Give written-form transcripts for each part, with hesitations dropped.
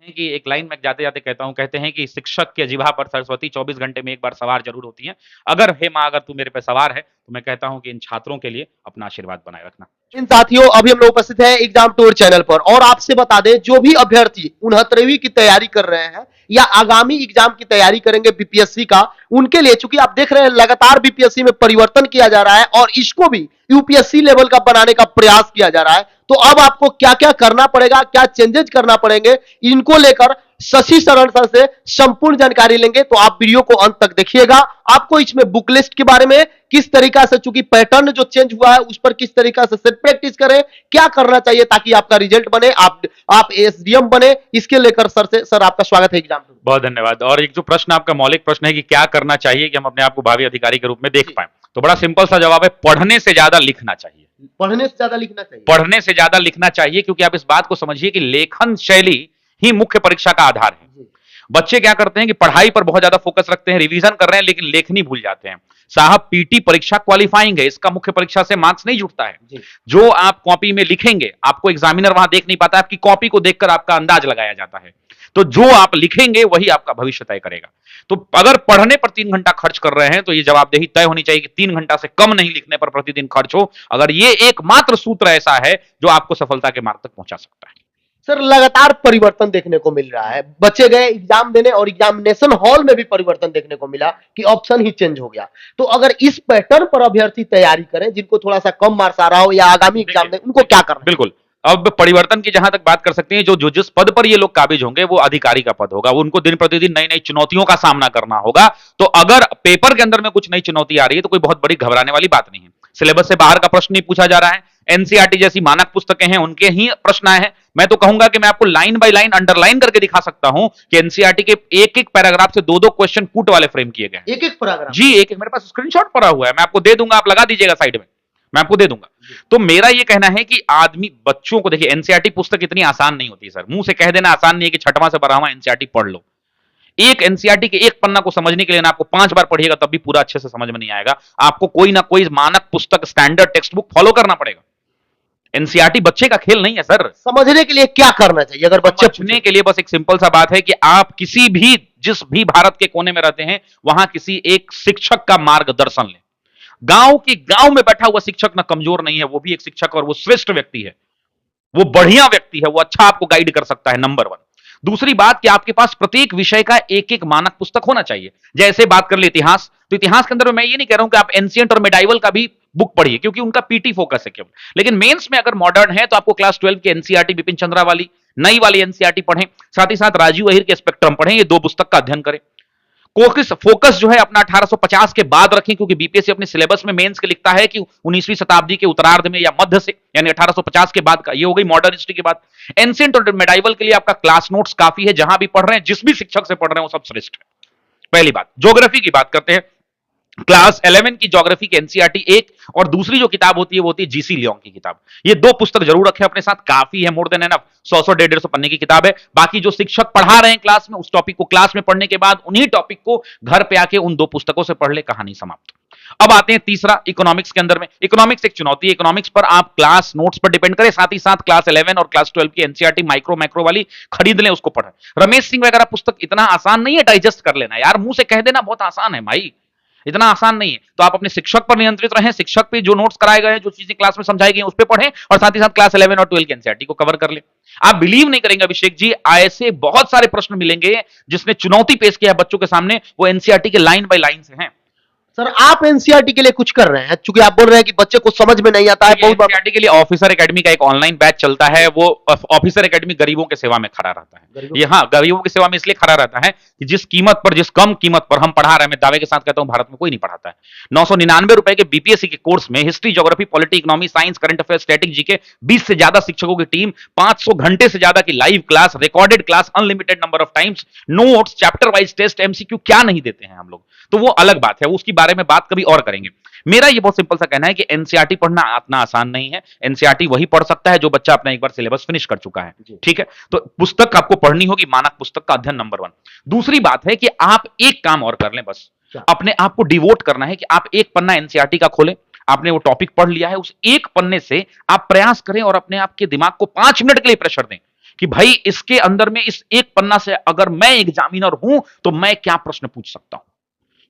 कि एक लाइन मैं जाते-जाते कहता हूँ, कहते हैं कि शिक्षक के जिह्वा पर सरस्वती 24 घंटे में एक बार सवार ज़रूर होती हैं। अगर हे माँ अगर तू मेरे पे सवार है, तो मैं कहता हूँ कि इन छात्रों के लिए अपना आशीर्वाद बनाए रखना। इन साथियों, अभी हम लोग उपस्थित हैं एग्जाम टूर चैनल पर और आपसे बता दें जो भी अभ्यर्थी 69वीं की तैयारी कर रहे हैं या आगामी एग्जाम की तैयारी करेंगे बीपीएससी का, उनके लिए चूंकि आप देख रहे हैं लगातार बीपीएससी में परिवर्तन किया जा रहा है और इसको भी यूपीएससी लेवल का बनाने का प्रयास किया जा रहा है, तो अब आपको क्या क्या करना पड़ेगा, क्या चेंजेस करना पड़ेंगे, इनको लेकर शशि शरण सर से संपूर्ण जानकारी लेंगे। तो आप वीडियो को अंत तक देखिएगा। आपको इसमें बुक लिस्ट के बारे में किस तरीका से, चूंकि पैटर्न जो चेंज हुआ है उस पर किस तरीका से सेट प्रैक्टिस करें, क्या करना चाहिए ताकि आपका रिजल्ट बने, आप एसडीएम बने, इसके लेकर सर से सर आपका स्वागत है एग्जाम में। बहुत धन्यवाद। और एक जो प्रश्न आपका मौलिक प्रश्न है कि क्या करना चाहिए कि हम अपने आप को भावी अधिकारी के रूप में देख पाएं, तो बड़ा सिंपल सा जवाब है, पढ़ने से ज्यादा लिखना चाहिए। पढ़ने से ज्यादा लिखना चाहिए। पढ़ने से ज्यादा लिखना चाहिए, क्योंकि आप इस बात को समझिए कि लेखन शैली ही मुख्य परीक्षा का आधार है। बच्चे क्या करते हैं कि पढ़ाई पर बहुत ज्यादा फोकस रखते हैं, रिवीजन कर रहे हैं, लेकिन लेखनी भूल जाते हैं। साहब पीटी परीक्षा क्वालिफाइंग है, इसका मुख्य परीक्षा से मार्क्स नहीं जुड़ता है। जो आप कॉपी में लिखेंगे, आपको एग्जामिनर वहां देख नहीं पाता, आपकी कॉपी को देखकर आपका अंदाज लगाया जाता है। तो जो आप लिखेंगे वही आपका भविष्य तय करेगा। तो अगर पढ़ने पर 3 घंटा खर्च कर रहे हैं, तो ये जवाबदेही तय होनी चाहिए कि 3 घंटा से कम नहीं लिखने पर प्रतिदिन खर्च हो। अगर ये एकमात्र सूत्र ऐसा है जो आपको सफलता के मार्ग तक पहुंचा सकता है। सर लगातार परिवर्तन देखने को मिल रहा है, बच्चे गए एग्जाम देने और एग्जामिनेशन हॉल में भी परिवर्तन देखने को मिला कि ऑप्शन ही चेंज हो गया। तो अगर इस पैटर्न पर अभ्यर्थी तैयारी करें जिनको थोड़ा सा कम मार्क्स आ रहा हो या आगामी एग्जाम दें, उनको क्या करना है? बिल्कुल। अब परिवर्तन की जहां तक बात कर सकते हैं, जो जिस पद पर ये लोग काबिज होंगे वो अधिकारी का पद होगा, उनको दिन प्रतिदिन नई नई चुनौतियों का सामना करना होगा। तो अगर पेपर के अंदर में कुछ नई चुनौती आ रही है तो कोई बहुत बड़ी घबराने वाली बात नहीं है। सिलेबस से बाहर का प्रश्न नहीं पूछा जा रहा है, एनसीईआरटी जैसी मानक पुस्तकें हैं उनके ही प्रश्न आए हैं। मैं तो कहूंगा कि मैं आपको लाइन बाय लाइन अंडरलाइन करके दिखा सकता हूं कि एनसीईआरटी के एक एक पैराग्राफ से दो दो क्वेश्चन कूट वाले फ्रेम किए गए हैं। एक एक पैराग्राफ? जी, एक एक मेरे पास स्क्रीनशॉट पड़ा हुआ है, मैं आपको दे दूंगा, आप लगा दीजिएगा साइड में, मैं आपको दे दूंगा। तो मेरा ये कहना है कि आदमी बच्चों को, देखिए एनसीईआरटी पुस्तक इतनी आसान नहीं होती सर, मुंह से कह देना आसान नहीं है कि छठवां से 12वां एनसीईआरटी पढ़ लो। एक एनसीईआरटी के एक पन्ना को समझने के लिए ना आपको 5 बार पढ़िएगा तब भी पूरा अच्छे से समझ में नहीं आएगा। आपको कोई ना कोई मानक पुस्तक, स्टैंडर्ड टेक्स्ट बुक फॉलो करना पड़ेगा। एनसीईआरटी बच्चे का खेल नहीं है सर। समझने के लिए क्या करना चाहिए अगर बच्चे समझने के लिए बस एक सिंपल सा बात है कि आप किसी भी, जिस भी भारत के कोने में रहते हैं, वहां किसी एक शिक्षक का मार्गदर्शन लें। गांव में बैठा हुआ शिक्षक ना कमजोर नहीं है, वो भी एक शिक्षक और वो श्रेष्ठ व्यक्ति है, वो बढ़िया व्यक्ति है, वो अच्छा आपको गाइड कर सकता है, नंबर 1। दूसरी बात कि आपके पास प्रत्येक विषय का एक एक मानक पुस्तक होना चाहिए। जैसे बात कर ले इतिहास, तो इतिहास के अंदर मैं ये नहीं कह रहा हूं कि आप एंशिएंट और मेडाइवल का भी बुक पढ़िए, क्योंकि उनका पीटी फोकस है केवल। लेकिन मेंस में अगर मॉडर्न है तो आपको क्लास 12 की एनसीईआरटी बिपिन चंद्रा वाली नई वाली एनसीईआरटी पढ़ें, साथ ही साथ राजीव अहिर के स्पेक्ट्रम पढ़ें, ये 2 पुस्तक का अध्ययन करें। फोकस जो है अपना 1850 के बाद रखें, क्योंकि बीपीएससी अपने सिलेबस में मेंस के लिखता है कि 19वीं शताब्दी के उत्तरार्ध में या मध्य से, यानी 1850 के बाद का, ये हो गई मॉडर्न हिस्ट्री के बाद। एंशिएंट और मेडाइवल के लिए आपका क्लास नोट्स काफी है, जहां भी पढ़ रहे हैं, जिस भी शिक्षक से पढ़ रहे हैं, वो सब श्रेष्ठ है। पहली बात। ज्योग्राफी की बात करते हैं, क्लास 11 की ज्योग्राफी की एनसीईआरटी एक, और दूसरी जो किताब होती है वो होती है जीसी लियोंग की किताब। ये 2 पुस्तक जरूर रखें अपने साथ, काफी है, मोर देन एनफ। 100 150 पन्ने की किताब है। बाकी जो शिक्षक पढ़ा रहे हैं क्लास में, उस टॉपिक को क्लास में पढ़ने के बाद उन्हीं टॉपिक को घर पे आके उन 2 पुस्तकों से पढ़ ले, कहानी समाप्त। अब आते हैं तीसरा, इकोनॉमिक्स के अंदर में। इकोनॉमिक्स एक चुनौती है, इकोनॉमिक्स पर आप क्लास नोट्स पर डिपेंड करें, साथ ही साथ क्लास 11 और क्लास 12 की एनसीईआरटी मैक्रो वाली खरीद लें, उसको पढ़ें। रमेश सिंह वगैरह पुस्तक इतना आसान नहीं है डाइजेस्ट कर लेना यार, मुंह से कह देना बहुत आसान है भाई, इतना आसान नहीं है। तो आप अपने शिक्षक पर नियंत्रित रहें, शिक्षक पे जो नोट्स कराए गए हैं, जो चीजें क्लास में समझाई गई हैं, उस पे पढ़ें, और साथ ही साथ क्लास 11 और 12 की एनसीईआरटी को कवर कर लें। आप बिलीव नहीं करेंगे अभिषेक जी, ऐसे बहुत सारे प्रश्न मिलेंगे जिसने चुनौती पेश किया है बच्चों के सामने, वो एनसीईआरटी के लाइन बाय लाइन से हैं। सर आप एनसीईआरटी के लिए कुछ कर रहे हैं, क्योंकि आप बोल रहे हैं कि बच्चे को समझ में नहीं आता है। बहुत एनसीईआरटी के लिए ऑफिसर एकेडमी का एक ऑनलाइन बैच चलता है, वो ऑफिसर एकेडमी गरीबों के सेवा में खड़ा रहता है। ये हाँ, गरीबों की सेवा में इसलिए खड़ा रहता है कि जिस कीमत पर, जिस कम कीमत पर हम पढ़ा रहे हैं, मैं दावे के साथ कहता हूं भारत में कोई नहीं पढ़ाता है। 999 रुपए के बीपीएससी के कोर्स में history, geography, polity, economy, science, current affair, static, GK, 20 से ज्यादा शिक्षकों की टीम, 500 घंटे से ज्यादा की live class, recorded class, unlimited number of times, notes, chapter wise test, MCQ, क्या नहीं देते हैं हम लोग। तो वो अलग बात है, उसकी बारे में बात कभी और करेंगे। मेरा ये बहुत सिंपल सा कहना है कि एनसीईआरटी पढ़ना इतना आसान नहीं है। एनसीईआरटी वही पढ़ सकता है जो बच्चा अपना एक बार सिलेबस फिनिश कर चुका है, ठीक है। तो पुस्तक आपको पढ़नी होगी, मानक पुस्तक का अध्ययन, नंबर 1। दूसरी बात है कि आप एक काम और कर लें, बस अपने आप को डिवोट करना है कि आप एक पन्ना एनसीईआरटी का खोलें। आपने वो टॉपिक पढ़ लिया है, उस एक पन्ने से आप प्रयास करें और अपने आप के दिमाग को 5 मिनट के लिए प्रेशर दें कि भाई इसके अंदर में इस एक पन्ना से अगर मैं एग्जामिनर हूं तो मैं क्या प्रश्न पूछ सकता हूं।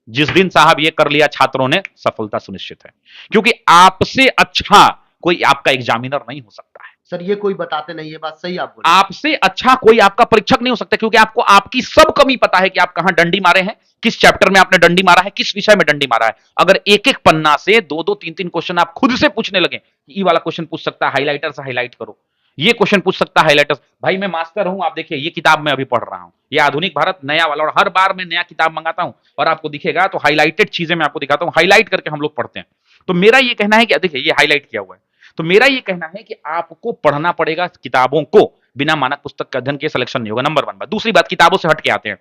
जिस दिन साहब ये कर लिया छात्रों ने, सफलता सुनिश्चित है, क्योंकि आपसे अच्छा कोई आपका एग्जामिनर नहीं हो सकता है। सर ये कोई बताते नहीं, ये बात सही आप बोले। आपसे अच्छा कोई आपका परीक्षक नहीं हो सकता, क्योंकि आपको आपकी सब कमी पता है कि आप कहां डंडी मारे हैं, किस चैप्टर में आपने डंडी मारा है, किस विषय में डंडी मारा है। अगर एक एक पन्ना से दो दो तीन तीन क्वेश्चन आप खुद से पूछने लगे, ये वाला क्वेश्चन पूछ सकता है, हाईलाइटर से हाईलाइट करो, ये क्वेश्चन पूछ सकता है हाईलाइटर। भाई मैं मास्टर हूं, आप देखिए ये किताब मैं अभी पढ़ रहा हूं, ये आधुनिक भारत नया वाला, और हर बार मैं नया किताब मंगाता हूं और आपको दिखेगा तो हाईलाइटेड चीजें मैं आपको दिखाता हूं, हाईलाइट करके हम लोग पढ़ते हैं। तो मेरा ये कहना है कि देखिए ये हाईलाइट किया हुआ है, तो मेरा ये कहना है कि आपको पढ़ना पड़ेगा किताबों को, बिना मानक पुस्तक के अध्ययन के सिलेक्शन नहीं होगा। नंबर 1 बात। दूसरी बात, किताबों से हट के आते हैं,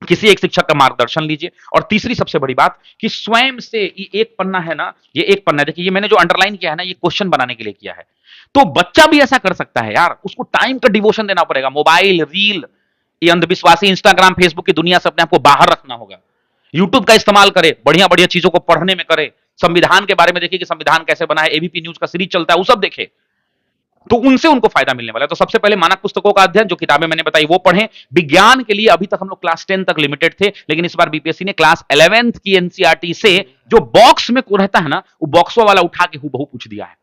किसी एक शिक्षक का मार्गदर्शन लीजिए। और तीसरी सबसे बड़ी बात कि स्वयं से, ये एक पन्ना है ना, ये एक पन्ना देखिए, ये मैंने जो अंडरलाइन किया है ना, ये क्वेश्चन बनाने के लिए किया है। तो बच्चा भी ऐसा कर सकता है यार, उसको टाइम का डिवोशन देना पड़ेगा। मोबाइल, रील, ये अंधविश्वासी इंस्टाग्राम फेसबुक की दुनिया से अपने आप को बाहर रखना होगा। यूट्यूब का इस्तेमाल करे, बढ़िया बढ़िया चीजों को पढ़ने में करे। संविधान के बारे में देखिए कि संविधान कैसे बना है, एबीपी न्यूज का सीरीज चलता है, वो सब देखे, तो उनसे उनको फायदा मिलने वाला है। तो सबसे पहले मानक पुस्तकों का अध्ययन, जो किताबें मैंने बताई वो पढ़ें। विज्ञान के लिए अभी तक हम लोग क्लास 10 तक लिमिटेड थे, लेकिन इस बार बीपीएससी ने क्लास 11th की एनसीईआरटी से जो बॉक्स में को रहता है ना, वो बॉक्सों वाला उठा के हूबहू पूछ दिया है।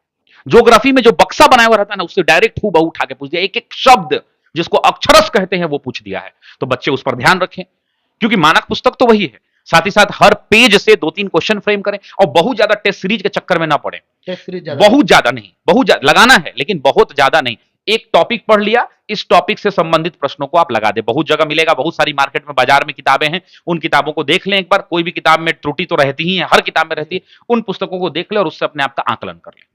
ज्योग्राफी में जो बक्सा बनाया हुआ रहता है ना, उससे डायरेक्ट हूबहू उठा के पूछ दिया, एक एक शब्द जिसको अक्षरश कहते हैं वो पूछ दिया है। तो बच्चे उस पर ध्यान रखें, क्योंकि मानक पुस्तक तो वही है, साथ ही साथ हर पेज से 2-3 क्वेश्चन फ्रेम करें, और बहुत ज्यादा टेस्ट सीरीज के चक्कर में ना पड़े। टेस्ट सीरीज ज्यादा बहुत ज्यादा नहीं, बहुत ज्यादा लगाना है, लेकिन बहुत ज्यादा नहीं। एक टॉपिक पढ़ लिया, इस टॉपिक से संबंधित प्रश्नों को आप लगा दे, बहुत जगह मिलेगा, बहुत सारी मार्केट में बाजार में किताबें हैं, उन किताबों को देख लें एक बार। कोई भी किताब में त्रुटि तो रहती ही है, हर किताब में रहती है, उन पुस्तकों को देख ले और उससे अपने आप का आकलन कर ले।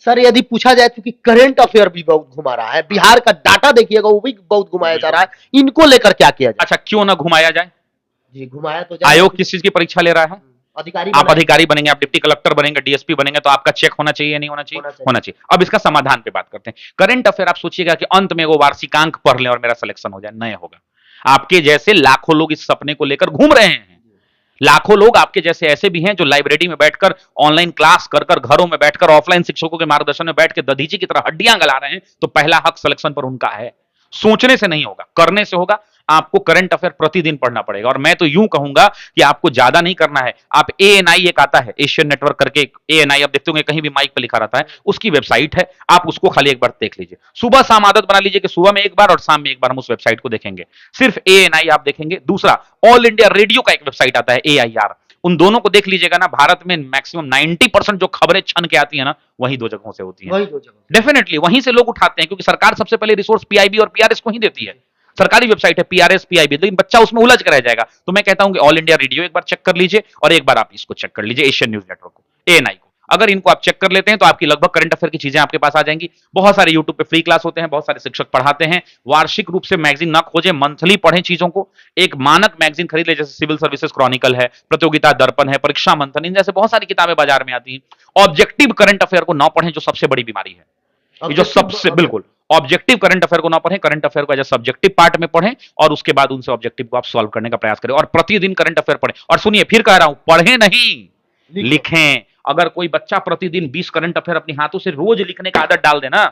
सर यदि पूछा जाए, क्योंकि करंट अफेयर भी बहुत घुमा रहा है, बिहार का डाटा देखिएगा वो भी बहुत घुमाया जा रहा है, इनको लेकर क्या किया जाए? अच्छा, क्यों ना घुमाया जाए? जी घुमाया तो जाए। आयोग किस चीज की परीक्षा ले रहा है? अधिकारी आप अधिकारी बनेंगे, आप डिप्टी कलेक्टर बनेंगे, डीएसपी बनेंगे, तो आपका चेक होना चाहिए, नहीं होना चाहिए? होना चाहिए। अब इसका समाधान पे बात करते हैं। करंट अफेयर आप सोचिएगा कि अंत में वो वार्षिकांक पढ़ लें और मेरा सिलेक्शन हो जाए, नहीं होगा। आपके जैसे लाखों लोग इस सपने को लेकर घूम रहे हैं। लाखों लोग आपके जैसे ऐसे भी हैं जो लाइब्रेरी में बैठकर ऑनलाइन क्लास कर कर, घरों में बैठकर ऑफलाइन शिक्षकों के मार्गदर्शन में बैठ के दधीची की तरह हड्डियां गला रहे हैं। तो पहला हक सिलेक्शन पर उनका है। सोचने से नहीं होगा, करने से होगा। आपको करंट अफेयर प्रतिदिन पढ़ना पड़ेगा, और मैं तो यूं कहूंगा कि आपको ज्यादा नहीं करना है। आप एएनआई एक आता है, एशियन नेटवर्क करके, एएनआई आप देखते होंगे कहीं भी माइक पे लिखा रहता है, उसकी वेबसाइट है, आप उसको खाली एक बार देख लीजिए। सुबह शाम आदत बना लीजिए कि सुबह में एक बार और शाम में एक बार हम उस वेबसाइट को देखेंगे, सिर्फ एएनआई आप देखेंगे। दूसरा, ऑल इंडिया रेडियो का एक वेबसाइट आता है एआईआर, उन दोनों को देख लीजिएगा ना। भारत में मैक्सिमम 90% जो खबरें छन के आती है ना, वही दो जगहों से होती है। वही दो जगह डेफिनेटली वहीं से लोग उठाते हैं, क्योंकि सरकार सबसे पहले रिसोर्स पीआईबी और पीआरएस को ही देती है। सरकारी वेबसाइट है पीआरएस पीआईबी, लेकिन बच्चा उसमें उलझ कर रह जाएगा। तो मैं कहता हूं कि ऑल इंडिया रेडियो एक बार चेक कर लीजिए, और एक बार आप इसको चेक कर लीजिए, एशियन न्यूज नेटवर्क को, एएनआई को। अगर इनको आप चेक कर लेते हैं तो आपकी लगभग करंट अफेयर की चीजें आपके पास आ जाएंगी। बहुत सारे यूट्यूब पे फ्री क्लास होते हैं, बहुत सारे शिक्षक पढ़ाते हैं। वार्षिक रूप से मैगजीन ना खोजें, मंथली पढ़ें चीजों को। एक मानक मैगजीन खरीद ले, जैसे सिविल सर्विसेज क्रॉनिकल है, प्रतियोगिता दर्पण है, परीक्षा मंथन, इन जैसे बहुत सारी किताबें बाजार में आती हैं। ऑब्जेक्टिव करंट अफेयर को ना पढ़ें, जो सबसे बड़ी बीमारी है, ये जो सबसे, बिल्कुल ऑब्जेक्टिव करंट अफेयर को ना पढ़ें, करंट अफेयर को एज सब्जेक्टिव पार्ट में पढ़ें, और उसके बाद उनसे ऑब्जेक्टिव को आप सॉल्व करने का प्रयास करें, और प्रतिदिन करंट अफेयर पढ़ें। और सुनिए, फिर कह रहा हूं, पढ़ें नहीं, लिखें। अगर कोई बच्चा प्रतिदिन 20 करंट अफेयर अपने हाथों से रोज लिखने का आदत डाल देना,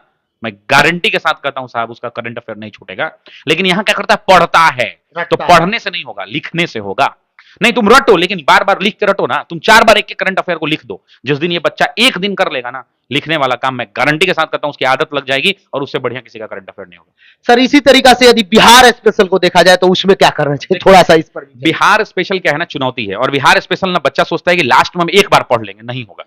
मैं गारंटी के साथ कहता हूं साहब, उसका करंट अफेयर नहीं छूटेगा। लेकिन यहां क्या करता है, पढ़ता है। तो पढ़ने से नहीं होगा, लिखने से होगा। नहीं, तुम रटो, लेकिन बार बार लिख के रटो ना। तुम 4 बार एक एक करंट अफेयर को लिख दो। जिस दिन ये बच्चा एक दिन कर लेगा ना लिखने वाला काम, मैं गारंटी के साथ कहता हूं उसकी आदत लग जाएगी, और उससे बढ़िया किसी का करंट अफेयर नहीं होगा। सर इसी तरीका से यदि बिहार स्पेशल को देखा जाए तो उसमें क्या करना चाहिए, थोड़ा सा इस पर भी। बिहार स्पेशल क्या है ना, चुनौती है। और बिहार स्पेशल ना बच्चा सोचता है कि लास्ट में हम एक बार पढ़ लेंगे, नहीं होगा।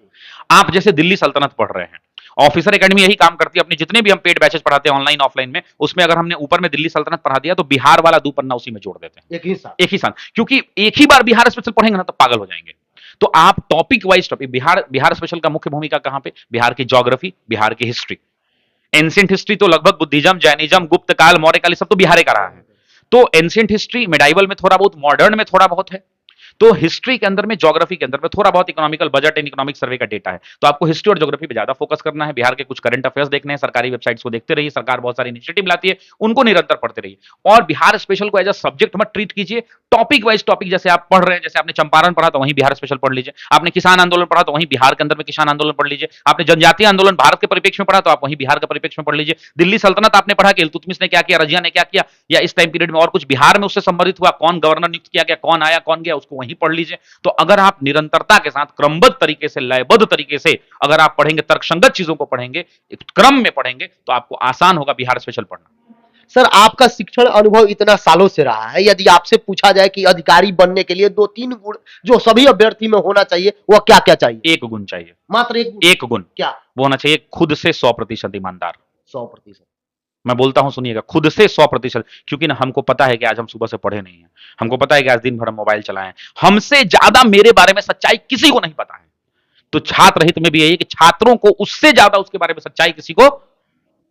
आप जैसे दिल्ली सल्तनत पढ़ रहे हैं, ऑफिसर एकेडमी यही काम करती है। अपने जितने भी हम पेड बैचेस पढ़ाते हैं ऑनलाइन ऑफलाइन में, उसमें अगर हमने ऊपर में दिल्ली सल्तनत पढ़ा दिया तो बिहार वाला 2 पन्ना उसी में जोड़ देते हैं, एक ही साथ। क्योंकि एक ही बार बिहार स्पेशल पढ़ेंगे ना तो पागल हो जाएंगे। तो आप topic wise topic, Bihar special का मुख्य भूमिका कहां पे, बिहार की ज्योग्राफी, बिहार की हिस्ट्री, एंशिएंट हिस्ट्री तो लगभग बुद्धिज्म, जैनिज्म, गुप्त काल, मौर्य काल, सब तो बिहार का रहा है। तो एंशिएंट हिस्ट्री, मेडाइवल में थोड़ा बहुत, मॉडर्न में थोड़ा बहुत है। तो हिस्ट्री के अंदर में, ज्योग्राफी के अंदर में थोड़ा बहुत economical budget and economic survey का डेटा है, तो आपको हिस्ट्री और ज्योग्राफी पे ज्यादा फोकस करना है। बिहार के कुछ करंट अफेयर्स देखने हैं, सरकारी वेबसाइट्स को देखते रहिए, सरकार बहुत सारी इनिशिएटिव लाती है, उनको निरंतर पढ़ते रहिए। और बिहार स्पेशल को एज अ सब्जेक्ट मत ट्रीट कीजिए, टॉपिक वाइज टॉपिक जैसे आप पढ़ रहे हैं, जैसे आपने चंपारण पढ़ा तो वहीं बिहार स्पेशल पढ़ लीजिए, आपने किसान आंदोलन पढ़ा तो वहीं बिहार के अंदर में किसान आंदोलन पढ़ लीजिए, आपने जनजातीय आंदोलन भारत के परिप्रेक्ष्य में पढ़ा तो आप वहीं बिहार के परिप्रेक्ष्य में पढ़ लीजिए, दिल्ली सल्तनत आपने पढ़ा कि इल्तुतमिश ने क्या किया, रजिया ने क्या किया, या इस टाइम पीरियड में और कुछ बिहार में उससे संबंधित हुआ, कौन गवर्नर नियुक्त किया गया, कौन आया कौन गया, उसको वहीं पढ़ लीजिए। तो अगर आप निरंतरता के साथ क्रमबद्ध तरीके से, लयबद्ध तरीके से अगर आप पढ़ेंगे, तर्कसंगत चीजों को पढ़ेंगे, एक क्रम में पढ़ेंगे, तो आपको आसान होगा बिहार स्पेशल पढ़ना। सर, आपका शिक्षण अनुभव इतना सालों से रहा है, यदि आपसे पूछा जाए कि अधिकारी बनने के लिए 2-3 गुण जो सभी अभ्यर्थी में होना चाहिए, वह क्या क्या चाहिए? एक गुण चाहिए, मात्र एक गुण? एक गुण क्या? वो होना चाहिए खुद से 100% ईमानदार। 100%? मैं बोलता हूं सुनिएगा, खुद से 100%, क्योंकि ना हमको पता है कि आज हम सुबह से पढ़े नहीं है, हमको पता है कि आज दिन भर हम मोबाइल चलाए हैं, हमसे ज्यादा मेरे बारे में सच्चाई किसी को नहीं पता है। तो छात्र हित में भी यही है कि छात्रों को उससे ज्यादा उसके बारे में सच्चाई किसी को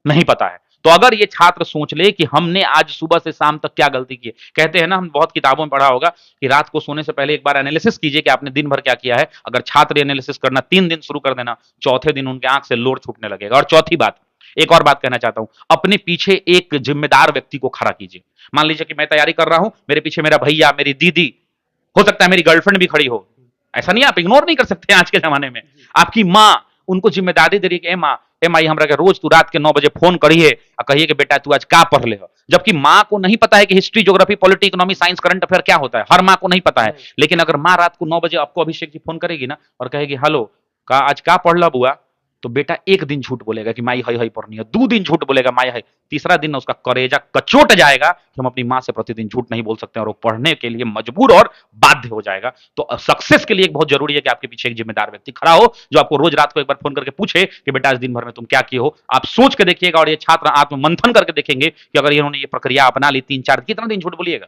नहीं पता है। तो अगर ये छात्र सोच ले कि हमने आज सुबह से शाम तक क्या गलती की है, कहते हैं ना, हम बहुत किताबों में पढ़ा होगा कि रात को सोने से पहले एक बार एनालिसिस कीजिए कि आपने दिन भर क्या किया है। अगर छात्र एनालिसिस करना 3 दिन शुरू कर देना, चौथे दिन उनके आंख से लोर छूटने लगेगा। और चौथी बात, एक और बात कहना चाहता हूं, अपने पीछे एक जिम्मेदार व्यक्ति को खड़ा कीजिए। मान लीजिए कि मैं तैयारी कर रहा हूं, मेरे पीछे मेरा भैया, मेरी दीदी, हो सकता है मेरी गर्लफ्रेंड भी खड़ी हो, ऐसा नहीं, आप इग्नोर नहीं कर सकते आज के जमाने में। आपकी माँ, उनको जिम्मेदारी दे रही है कि ए माई हमरा के रोज तू रात के 9 बजे फोन करिए और कहिए कि बेटा तू आज क्या पढ़ ले हो। जबकि माँ को नहीं पता है कि history, geography, polity, economy, science, current affair क्या होता है, हर माँ को नहीं पता है। लेकिन अगर माँ रात को 9 बजे आपको अभिषेक जी फोन करेगी ना और कहेगी हेलो का आज क्या पढ़ ला बुआ, तो बेटा एक दिन झूठ बोलेगा कि माई हई हई पढ़नी है, 2 दिन झूठ बोलेगा माई हई, तीसरा दिन उसका करेजा कचोट जाएगा कि हम अपनी माँ से प्रतिदिन झूठ नहीं बोल सकते, और वो पढ़ने के लिए मजबूर और बाध्य हो जाएगा। तो सक्सेस के लिए एक बहुत जरूरी है कि आपके पीछे एक जिम्मेदार व्यक्ति खड़ा हो, जो आपको रोज रात को एक बार फोन करके पूछे कि बेटा आज दिन भर में तुम क्या किए हो। आप सोच के देखिएगा, और ये छात्र आत्म मंथन करके देखेंगे कि अगर इन्होंने ये प्रक्रिया अपना ली 3-4, कितना दिन झूठ बोलिएगा?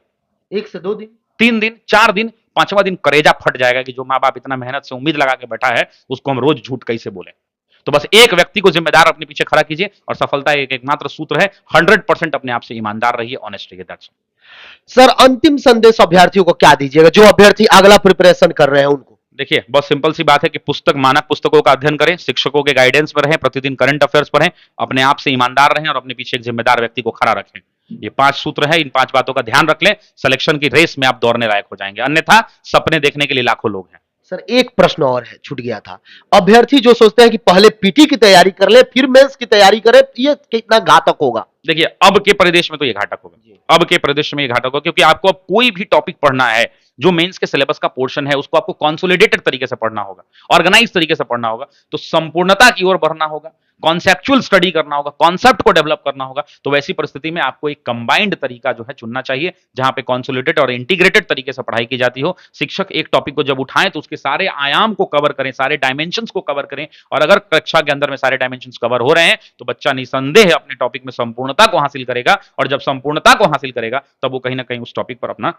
1 से 2 दिन? 3 दिन, 4 दिन, 5वां दिन करेजा फट जाएगा कि जो माँ बाप इतना मेहनत से उम्मीद लगा के बैठा है, उसको हम रोज झूठ कैसे बोले। तो बस एक व्यक्ति को जिम्मेदार अपने पीछे खड़ा कीजिए, और सफलता एक एकमात्र सूत्र है, 100% अपने आप से ईमानदार रहिए, ऑनेस्ट रहिए। That's all. सर, अंतिम संदेश अभ्यर्थियों को क्या दीजिएगा, जो अभ्यर्थी अगला प्रिपरेशन कर रहे हैं उनको? देखिए, बहुत सिंपल सी बात है कि पुस्तक, मानक पुस्तकों का अध्ययन करें, शिक्षकों के गाइडेंस में रहें, प्रतिदिन करंट अफेयर्स पढ़ें, अपने आप से ईमानदार रहें और अपने पीछे एक जिम्मेदार व्यक्ति को खड़ा रखें। ये 5 सूत्र है, इन 5 बातों का ध्यान रख लें, सिलेक्शन की रेस में आप दौड़ने लायक हो जाएंगे, अन्यथा सपने देखने के लिए लाखों लोग हैं। सर, एक प्रश्न और है, छूट गया था। अभ्यर्थी जो सोचते हैं कि पहले पीटी की तैयारी कर ले फिर मेंस की तैयारी करे, ये कितना घातक होगा? देखिए, अब के परिदेश में तो ये घातक होगा, अब के परिदेश में ये घातक होगा, क्योंकि आपको अब कोई भी टॉपिक पढ़ना है जो मेंस के सिलेबस का पोर्शन है, उसको आपको कंसोलिडेटेड तरीके से पढ़ना होगा, ऑर्गेनाइज तरीके से पढ़ना होगा, तो संपूर्णता की ओर बढ़ना होगा, कॉन्सेप्चुअल स्टडी करना होगा, कॉन्सेप्ट को डेवलप करना होगा। तो वैसी परिस्थिति में आपको एक कंबाइंड तरीका जो है चुनना चाहिए, जहां पे कंसोलिडेटेड और इंटीग्रेटेड तरीके से पढ़ाई की जाती हो। शिक्षक एक टॉपिक को जब उठाएं तो उसके सारे आयाम को कवर करें, सारे डायमेंशंस को कवर करें, और अगर कक्षा के अंदर में सारे डायमेंशंस कवर हो रहे हैं तो बच्चा निसंदेह अपने टॉपिक में संपूर्णता को हासिल करेगा, और जब संपूर्णता को हासिल करेगा तब वो कहीं ना कहीं उस टॉपिक पर अपना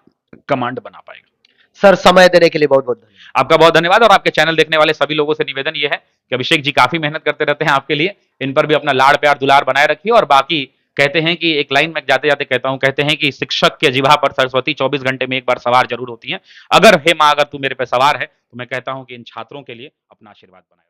कमांड बना पाएगा। सर, समय देने के लिए बहुत बहुत धन्यवाद। आपका बहुत धन्यवाद, और आपके चैनल देखने वाले सभी लोगों से निवेदन यह है कि अभिषेक जी काफी मेहनत करते रहते हैं आपके लिए, इन पर भी अपना लाड़ प्यार दुलार बनाए रखिए। और बाकी कहते हैं कि एक लाइन में जाते जाते कहता हूं, कहते हैं कि शिक्षक के जिह्वा पर सरस्वती 24 घंटे में एक बार सवार जरूर होती है। अगर हे मां, अगर तू मेरे पे सवार है, तो मैं कहता हूं कि इन छात्रों के लिए अपना आशीर्वाद बनाए।